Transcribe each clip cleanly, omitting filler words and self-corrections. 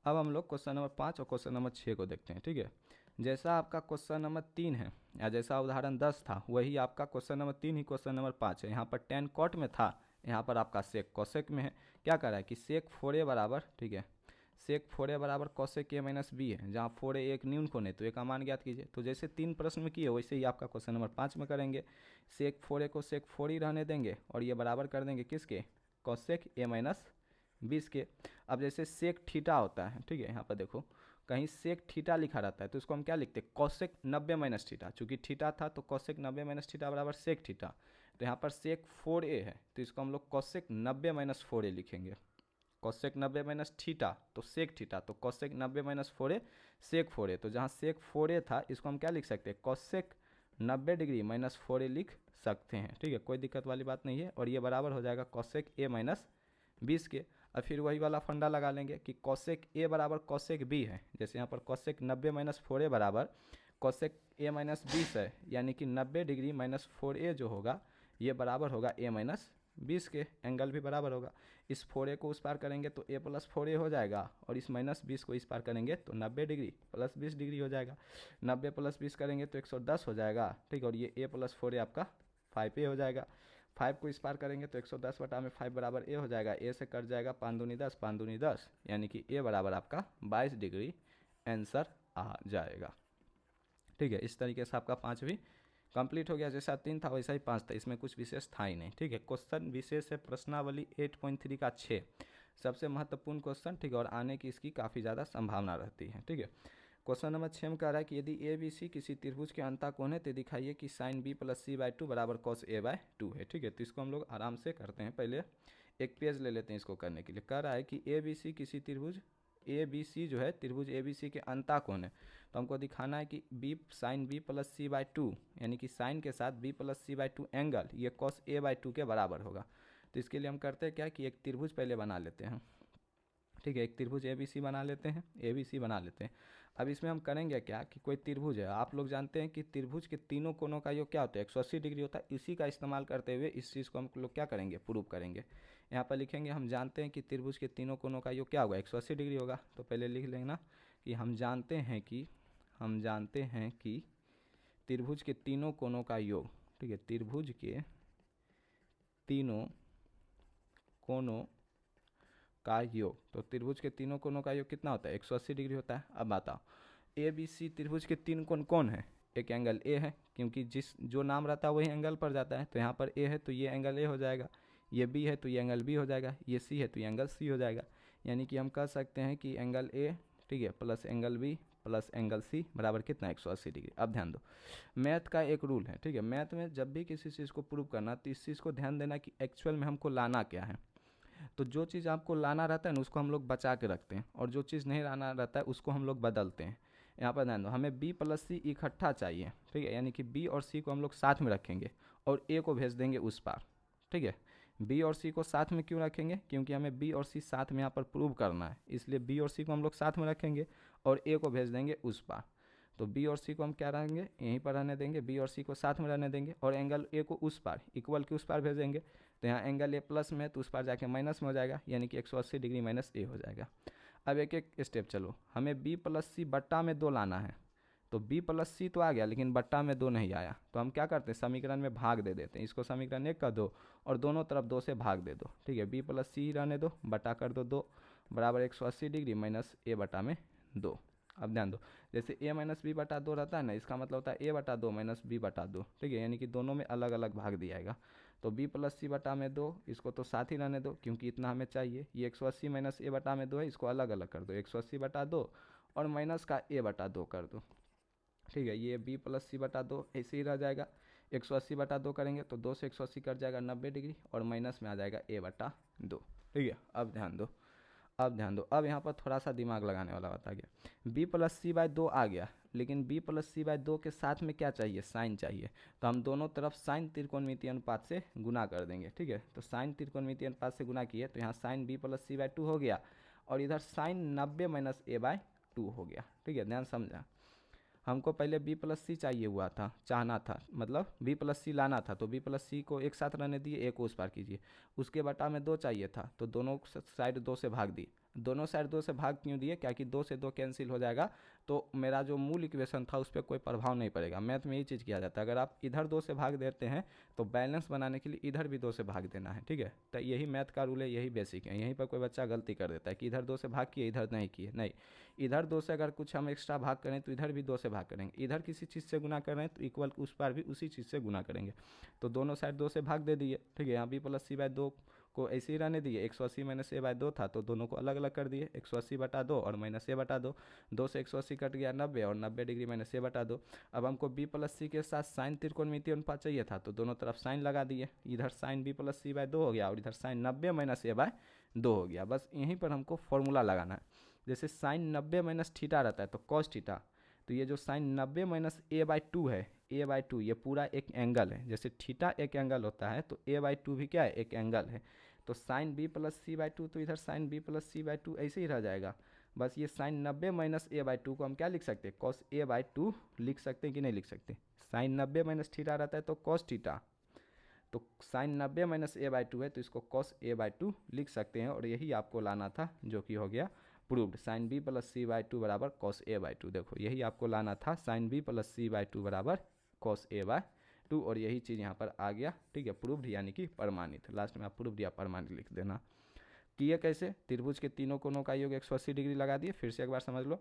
अब हम लोग क्वेश्चन नंबर 5 और क्वेश्चन नंबर 6 को देखते हैं। ठीक है, जैसा आपका क्वेश्चन नंबर 3 है या जैसा उदाहरण 10 था वही आपका क्वेश्चन नंबर 3 ही क्वेश्चन नंबर 5 है। यहाँ पर tan cot में था, यहाँ पर आपका sec cosec में है। क्या कर रहा है कि sec 4a बराबर, ठीक है, sec 4a बराबर cosec a माइनस बी है, जहाँ 4a एक न्यून कोण है तो a का मान ज्ञात कीजिए। तो जैसे 3 प्रश्न में किए वैसे ही आपका क्वेश्चन नंबर 5 में करेंगे। sec 4a को sec 4 ही रहने देंगे और ये बराबर कर देंगे किसके, cosec a माइनस 20 के। अब जैसे सेक थीटा होता है, ठीक है, यहाँ पर देखो कहीं सेक थीटा लिखा रहता है तो इसको हम क्या लिखते हैं, कॉसेक 90 माइनस थीटा। चूंकि थीटा था तो कॉसेक 90 माइनस थीटा बराबर सेक थीटा। तो यहाँ पर सेक 4a है तो इसको हम लोग कॉसेक 90 माइनस 4a लिखेंगे। कॉसेक 90 माइनस थीटा तो सेक थीटा, तो कॉसेक 90 माइनस 4a सेक 4a। तो जहाँ सेक 4a था इसको हम क्या लिख सकते हैं, कॉसेक 90 डिग्री माइनस 4a लिख सकते हैं। ठीक है, कोई दिक्कत वाली बात नहीं है। और ये बराबर हो जाएगा कॉसेक a माइनस 20 के। और फिर वही वाला फंडा लगा लेंगे कि कॉसेक ए बराबर कॉसेक बी है। जैसे यहाँ पर कॉसेक 90 माइनस 4a बराबर कॉसेक ए माइनस 20 है, यानी कि 90 डिग्री माइनस 4a जो होगा ये बराबर होगा a माइनस 20 के। एंगल भी बराबर होगा। इस 4a को उस पार करेंगे तो a प्लस 4a हो जाएगा और इस माइनस 20 को इस पार करेंगे तो 90 डिग्री प्लस 20 डिग्री हो जाएगा। 90 प्लस 20 करेंगे तो 110 हो जाएगा। ठीक, और ये a प्लस 4a आपका 5a हो जाएगा। 5 को इस पार करेंगे तो 110 बटा में 5 बराबर a हो जाएगा। a से कट जाएगा 5 दूनी 10, 5 दूनी 10, यानी कि a बराबर आपका 22 डिग्री आंसर आ जाएगा। ठीक है, इस तरीके से आपका 5 भी कंप्लीट हो गया। जैसा 3 था वैसा ही 5 था, इसमें कुछ विशेष था ही नहीं। ठीक है, क्वेश्चन विशेष है प्रश्नावली 8.3 का 6, सबसे महत्वपूर्ण क्वेश्चन। ठीक है, और आने की इसकी काफ़ी ज़्यादा संभावना रहती है। ठीक है, क्वेश्चन नंबर 6 में कह रहा है कि यदि ए बी सी किसी त्रिभुज के अंतःकोण है तो दिखाइए कि sine B plus C by two बराबर कॉस ए बाय 2 है। ठीक है, तो इसको हम लोग आराम से करते हैं। पहले एक पेज ले लेते हैं इसको करने के लिए। कह रहा है कि ए बी सी किसी त्रिभुज ए बी सी जो है त्रिभुज ए बी सी के अंतःकोण है, तो हमको दिखाना है कि B sine B plus C by two, यानी कि साइन के साथ B plus C by two angle ये कॉस ए बाई टू के बराबर होगा। तो इसके लिए हम करते हैं क्या कि एक त्रिभुज पहले बना लेते हैं। ठीक है, एक त्रिभुज ए बी सी बना लेते हैं, ए बी सी बना लेते हैं। अब इसमें हम करेंगे क्या कि कोई त्रिभुज है, आप लोग जानते हैं कि त्रिभुज के तीनों कोनों का योग क्या होता है, 180 डिग्री होता है। इसी का इस्तेमाल करते हुए इस चीज़ को हम लोग क्या करेंगे, प्रूव करेंगे। यहाँ पर लिखेंगे हम जानते हैं कि त्रिभुज के तीनों कोनों का योग क्या होगा, 180 डिग्री होगा। तो पहले लिख लेना कि हम जानते हैं कि त्रिभुज के तीनों कोनों का योग, ठीक है, त्रिभुज के तीनों कोनों का योग, तो त्रिभुज के तीनों कोनों का योग कितना होता है, 180 डिग्री होता है। अब बताओ ए बी सी त्रिभुज के तीन कोण कौन है, एक एंगल ए है, क्योंकि जो नाम रहता है वही एंगल पर जाता है। तो यहाँ पर ए है तो ये एंगल ए हो जाएगा, ये बी है तो ये एंगल बी हो जाएगा, ये सी है तो ये एंगल सी हो जाएगा। यानी कि हम कह सकते हैं कि एंगल ए, ठीक है, plus angle B plus angle C बराबर कितना, 180 डिग्री। अब ध्यान दो, मैथ का एक रूल है। ठीक है, मैथ में जब भी किसी चीज़ को प्रूव करना तो इस चीज़ को ध्यान देना कि एक्चुअल में हमको लाना क्या है। तो जो चीज़ आपको लाना रहता है ना उसको हम लोग बचा के रखते हैं, और जो चीज़ नहीं लाना रहता है उसको हम लोग बदलते हैं। यहाँ पर ध्यान दो, हमें b प्लस सी इकट्ठा चाहिए। ठीक है, यानी कि b और c को हम लोग साथ में रखेंगे और a को भेज देंगे उस पार। ठीक है, b और c को साथ में क्यों रखेंगे, क्योंकि हमें b और c साथ में यहाँ पर प्रूव करना है, इसलिए b और c को हम लोग साथ में रखेंगे और a को भेज देंगे उस पार। तो b और c को हम क्या रहेंगे, यहीं पर रहने देंगे, b और c को साथ में रहने देंगे और एंगल a को उस पार इक्वल के उस पार भेजेंगे। तो यहाँ एंगल a प्लस में तो उस पार जाके माइनस में हो जाएगा, यानी कि 180 डिग्री माइनस a हो जाएगा। अब एक एक स्टेप चलो, हमें b प्लस सी बट्टा में 2 लाना है। तो b प्लस सी तो आ गया लेकिन बट्टा में 2 नहीं आया, तो हम क्या करते हैं, समीकरण में भाग दे देते हैं। इसको समीकरण 1 कर दो और दोनों तरफ 2 से भाग दे दो। ठीक है, b प्लस सी रहने दो, बटा कर दो 2 बराबर 180 डिग्री माइनस a बटा में 2। अब ध्यान दो, जैसे a माइनस बी बटा 2 रहता है ना, इसका मतलब होता है a बटा 2 माइनस बी बटा 2। ठीक है, यानी कि दोनों में अलग अलग भाग दिया जाएगा। तो b प्लस सी बटा में 2, इसको तो साथ ही रहने दो क्योंकि इतना हमें चाहिए। ये 180 माइनस a बटा में 2 है, इसको अलग अलग कर दो, 180 बटा 2 और माइनस का a बटा 2 कर दो। ठीक है, ये b प्लस सी बटा 2 ऐसे ही रह जाएगा। 180 बटा 2 करेंगे तो 2 से 180 कट जाएगा 90 डिग्री और माइनस में आ जाएगा a बटा 2। ठीक है, अब ध्यान दो, अब यहाँ पर थोड़ा सा दिमाग लगाने वाला बता गया। b प्लस सी बाय 2 आ गया, लेकिन b प्लस सी बाय 2 के साथ में क्या चाहिए, साइन चाहिए। तो हम दोनों तरफ साइन त्रिकोणमितीय अनुपात से गुना कर देंगे। ठीक है, तो साइन त्रिकोणमितीय अनुपात से गुना किए तो यहाँ साइन b प्लस सी बाय 2 हो गया और इधर साइन 90 माइनस a बाय 2 हो गया। ठीक है, ध्यान समझा, हमको पहले b प्लस सी चाहिए हुआ था, चाहना था, मतलब b प्लस सी लाना था। तो b प्लस सी को एक साथ रहने दिए, a को उस पार कीजिए। उसके बटा में 2 चाहिए था तो दोनों साइड 2 से भाग दी। दोनों साइड 2 से भाग क्यों दिए, क्या कि 2 से 2 कैंसिल हो जाएगा, तो मेरा जो मूल इक्वेशन था उस पर कोई प्रभाव नहीं पड़ेगा। मैथ में यही चीज़ किया जाता है, अगर आप इधर 2 से भाग देते हैं तो बैलेंस बनाने के लिए इधर भी 2 से भाग देना है, ठीक है। तो यही मैथ का रूल है, यही बेसिक है। यहीं पर कोई बच्चा गलती कर देता है कि इधर 2 से भाग किए इधर नहीं किए, नहीं, इधर 2 से अगर कुछ हम एक्स्ट्रा भाग करें तो इधर भी 2 से भाग करेंगे, इधर किसी चीज़ से गुना कर रहे हैं तो इक्वल उस पर भी उसी चीज़ से गुना करेंगे। तो दोनों साइड 2 से भाग दे दिए, ठीक है। यहाँ बी प्लस सी बाय 2 को ऐसे ही रहने दिए, 180 माइनस ए बाय 2 था तो दोनों को अलग अलग कर दिए, 180 बटा 2 और माइनस ए बटा 2, 2 से 180 कट गया 90 और 90 डिग्री माइनस ए बटा 2। अब हमको बी प्लस सी के साथ साइन त्रिकोणमितीय अनुपात चाहिए था तो दोनों तरफ साइन लगा दिए, इधर साइन बी प्लस सी बाय 2 हो गया और इधर साइन 90 माइनस ए बाय 2 हो गया। बस यहीं पर हमको फॉर्मूला लगाना है। जैसे साइन 90 माइनस थीटा रहता है तो कॉस थीटा, तो ये जो साइन 90 माइनस ए बाई 2 है, ए बाई 2 ये पूरा एक एंगल है। जैसे थीटा एक एंगल होता है तो ए बाई 2 भी क्या है, एक एंगल है। तो sine B plus C by 2 तो इधर sine B plus C by 2 ऐसे ही रह जाएगा। बस ये साइन 90 माइनस ए बाई 2 को हम क्या लिख सकते हैं, कॉस ए बाई 2 लिख सकते हैं कि नहीं लिख सकते। साइन 90 माइनस थीटा रहता है तो कॉस थीटा, तो साइन 90 माइनस ए बाई 2 है तो इसको कॉस ए बाई 2 लिख सकते हैं। और यही आपको लाना था जो कि हो गया proved, sine B plus C by 2 बराबर कॉस ए बाई 2। देखो यही आपको लाना था, sine B plus C by 2 बराबर कॉस ए बाई 2, और यही चीज़ यहाँ पर आ गया, ठीक है, प्रूव्ड यानी कि प्रमाणित। लास्ट में आप प्रूव्ड या प्रमाणित लिख देना। किए कैसे, त्रिभुज के तीनों कोनों का योग 180 डिग्री लगा दिए। फिर से एक बार समझ लो,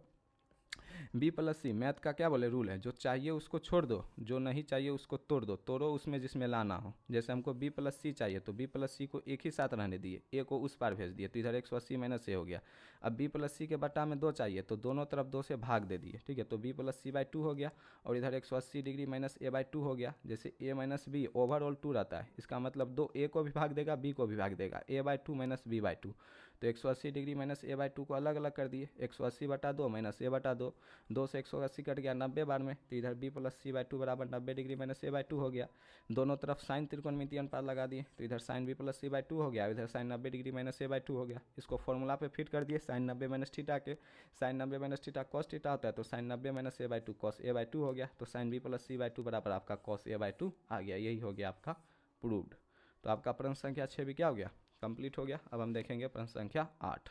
बी प्लस सी मैथ का क्या बोले रूल है, जो चाहिए उसको छोड़ दो, जो नहीं चाहिए उसको तोड़ दो, तोड़ो उसमें जिसमें लाना हो। जैसे हमको बी प्लस सी चाहिए तो बी प्लस सी को एक ही साथ रहने दिए, ए को उस पार भेज दिए तो इधर 180 माइनस ए हो गया। अब बी प्लस सी के बटा में 2 चाहिए तो दोनों तरफ 2 से भाग दे दिए, ठीक है। तो बी प्लस सी बाई 2 हो गया और इधर 180 डिग्री माइनस ए बाई 2 हो गया। जैसे ए माइनस बी ओवरऑल 2 रहता है, इसका मतलब 2 ए को भी भाग देगा बी को भी भाग देगा, ए बाई 2 माइनस बी बाई 2। तो 180 डिग्री माइनस ए बाई 2 को अलग अलग कर दिए, 180 बटा 2 माइनस ए बटा 2, 2 से 180 कट गया 90 बार में, तो इधर बी प्लस सी बाई 2 बराबर 90 डिग्री माइनस ए बाई 2 हो गया। दोनों तरफ साइन त्रिकोणमितीय अनुपात लगा दिए तो इधर sine B plus C by 2 हो गया, इधर sine 90 degree minus A by 2 हो गया। इसको फॉर्मूला पे फिट कर दिए, साइन 90 माइनस थीटा के, sine 90 minus theta cos theta होता है तो sine 90 minus A by 2 cos A by 2 हो गया। तो sine B plus C by 2 बराबर आपका कॉस ए बाई 2 आ गया। यही हो गया आपका प्रूव्ड। तो आपका प्रश्न संख्या 6 भी क्या हो गया, कंप्लीट हो गया। अब हम देखेंगे प्रश्न संख्या 8।